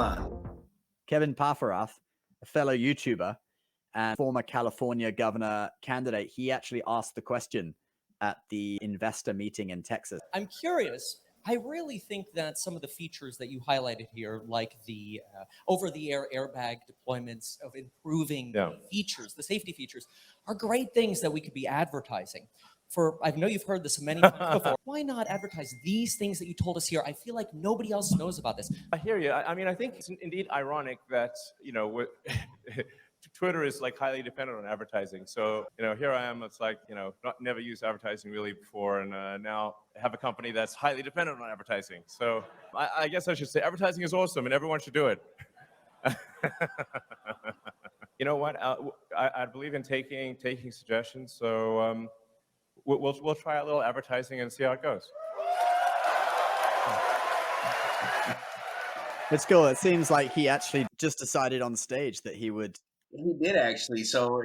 Elon? Kevin Paffarath, a fellow YouTuber and former California governor candidate, he actually asked the question at the investor meeting in Texas. I'm curious. I really think that some of the features that you highlighted here, like the over-the-air airbag deployments of improving features, the safety features, are great things that we could be advertising. I know you've heard this many times before. Why not advertise these things that you told us here? I feel like nobody else knows about this. I hear you. I mean, I think it's indeed ironic that, Twitter is like highly dependent on advertising. So, here I am, it's like, never used advertising really before. And now have a company that's highly dependent on advertising. So I guess I should say advertising is awesome and everyone should do it. You know what? I believe in taking suggestions. So we'll try a little advertising and see how it goes. It's cool. It seems like he actually just decided on stage that he would. He did actually. So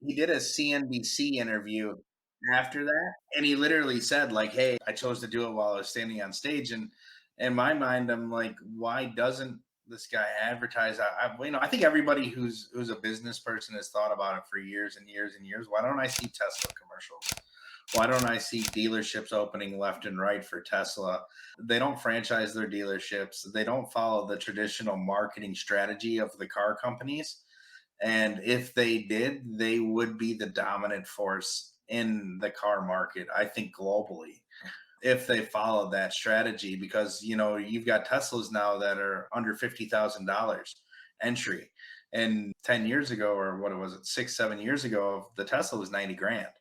he did a CNBC interview after that, and he literally said, like, "Hey, I chose to do it while I was standing on stage." And in my mind, I'm like, why doesn't this guy advertise? I think everybody who's a business person has thought about it for years and years and years. Why don't I see Tesla commercials? Why don't I see dealerships opening left and right for Tesla? They don't franchise their dealerships. They don't follow the traditional marketing strategy of the car companies. And if they did, they would be the dominant force in the car market, I think, globally, if they followed that strategy. Because, you've got Teslas now that are under $50,000 entry. And 10 years ago, or what was it, 6-7 years ago, the Tesla was 90 grand.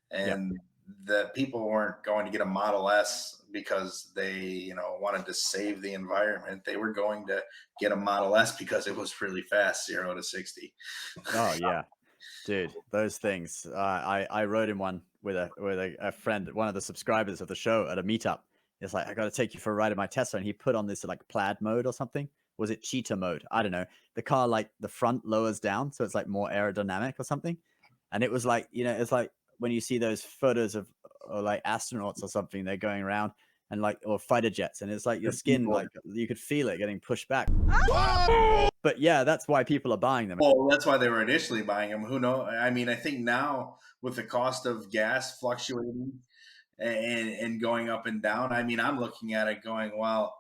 And the people weren't going to get a Model S because they, wanted to save the environment. They were going to get a Model S because it was really fast, 0 to 60. Oh yeah, dude, those things. I rode in one with a friend, one of the subscribers of the show at a meetup. It's like, I got to take you for a ride in my Tesla, and he put on this like plaid mode or something. Was it cheetah mode? I don't know. The car, like the front lowers down, so it's like more aerodynamic or something. And it was like, it's like when you see those photos of like astronauts or something, they're going around and or fighter jets, and it's like your skin, like you could feel it getting pushed back. But yeah, that's why people are buying them. Well, that's why they were initially buying them. Who knows? I mean, I think now with the cost of gas fluctuating and going up and down, I mean, I'm looking at it going, well,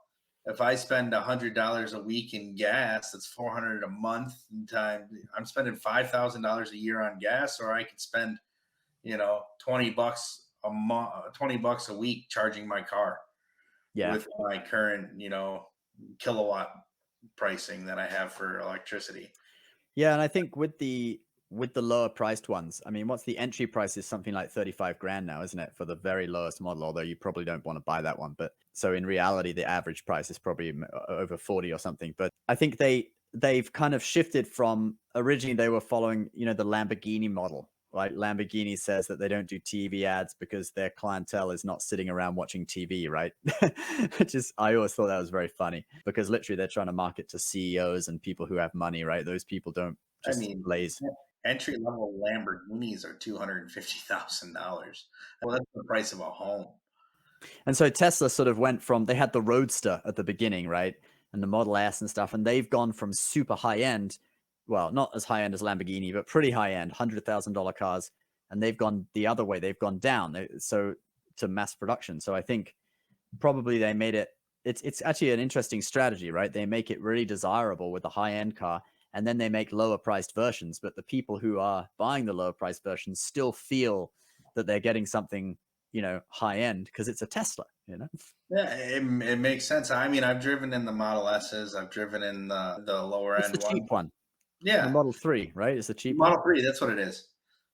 if I spend $100 a week in gas, that's $400 a month. I'm spending $5,000 a year on gas, or I could spend, $20 a month, $20 a week charging my car. Yeah. With my current, kilowatt pricing that I have for electricity. Yeah, and I think with the lower priced ones, I mean, what's the entry price is something like 35 grand now, isn't it, for the very lowest model? Although you probably don't want to buy that one. But so in reality, the average price is probably over 40 or something. But I think they've kind of shifted from, originally they were following, the Lamborghini model. Like Lamborghini says that they don't do TV ads because their clientele is not sitting around watching TV, right? I always thought that was very funny, because literally they're trying to market to CEOs and people who have money, right? Those people don't just blaze. Entry level Lamborghinis are $250,000. Well, that's the price of a home. And so Tesla sort of went from, they had the Roadster at the beginning, right? And the Model S and stuff, and they've gone from super high end. Well, not as high end as Lamborghini, but pretty high end, $100,000 cars. And they've gone the other way. They've gone down to mass production. So I think probably they made it, it's actually an interesting strategy, right? They make it really desirable with the high end car, and then they make lower priced versions. But the people who are buying the lower priced versions still feel that they're getting something, high end, because it's a Tesla, Yeah, it makes sense. I mean, I've driven in the Model S's. I've driven in the lower end the cheap one. Yeah. The Model 3, right? It's the cheap Model 3, that's what it is.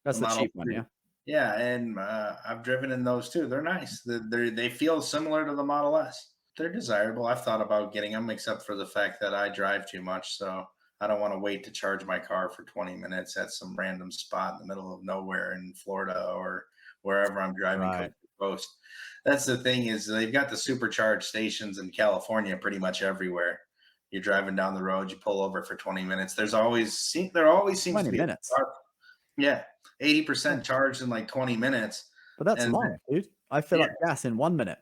That's the cheap one, yeah. Yeah, and I've driven in those too. They're nice. They feel similar to the Model S. They're desirable. I've thought about getting them, except for the fact that I drive too much, so I don't want to wait to charge my car for 20 minutes at some random spot in the middle of nowhere in Florida or wherever I'm driving coast to coast. That's the thing, is they've got the supercharged stations in California pretty much everywhere. You're driving down the road, you pull over for 20 minutes. There always seems to be minutes. 80% charged in like 20 minutes. But that's long, dude. I fill up gas in 1 minute.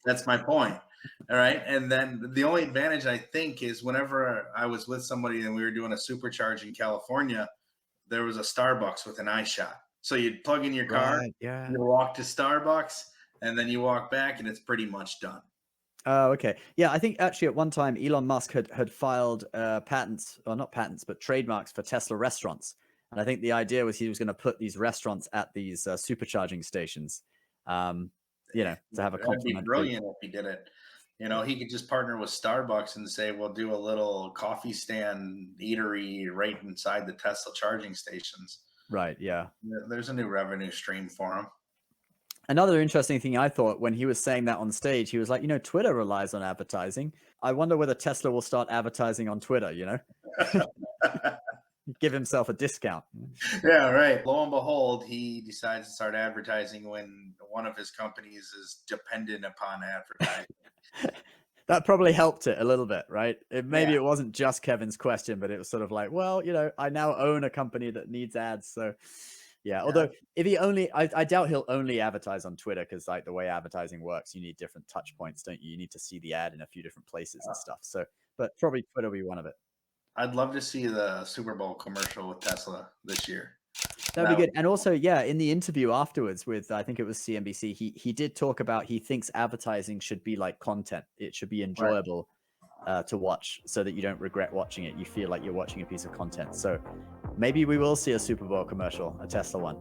That's my point. All right. And then the only advantage I think is whenever I was with somebody and we were doing a supercharge in California, there was a Starbucks with an iShot. So you'd plug in your car, Right. Yeah. you walk to Starbucks, and then you walk back and it's pretty much done. Oh, okay. Yeah, I think actually at one time Elon Musk had filed patents, or not patents, but trademarks for Tesla restaurants. And I think the idea was he was going to put these restaurants at these supercharging stations, um, to have a That'd be complimentary. brilliant if he did it. He could just partner with Starbucks and say, we'll do a little coffee stand eatery right inside the Tesla charging stations. Right. Yeah. There's a new revenue stream for him. Another interesting thing I thought when he was saying that on stage, he was like, Twitter relies on advertising. I wonder whether Tesla will start advertising on Twitter, give himself a discount. Yeah, right. Lo and behold, he decides to start advertising when one of his companies is dependent upon advertising. That probably helped it a little bit, right? Maybe Yeah. it wasn't just Kevin's question, but it was sort of like, well, I now own a company that needs ads. So yeah, although if I doubt he'll only advertise on Twitter because like the way advertising works, you need different touch points, don't you? You need to see the ad in a few different places and stuff. So, but probably Twitter will be one of it. I'd love to see the Super Bowl commercial with Tesla this year. That'd be good. And also, yeah, in the interview afterwards with, I think it was CNBC, he did talk about he thinks advertising should be like content. It should be enjoyable to watch so that you don't regret watching it. You feel like you're watching a piece of content. So maybe we will see a Super Bowl commercial, a Tesla one.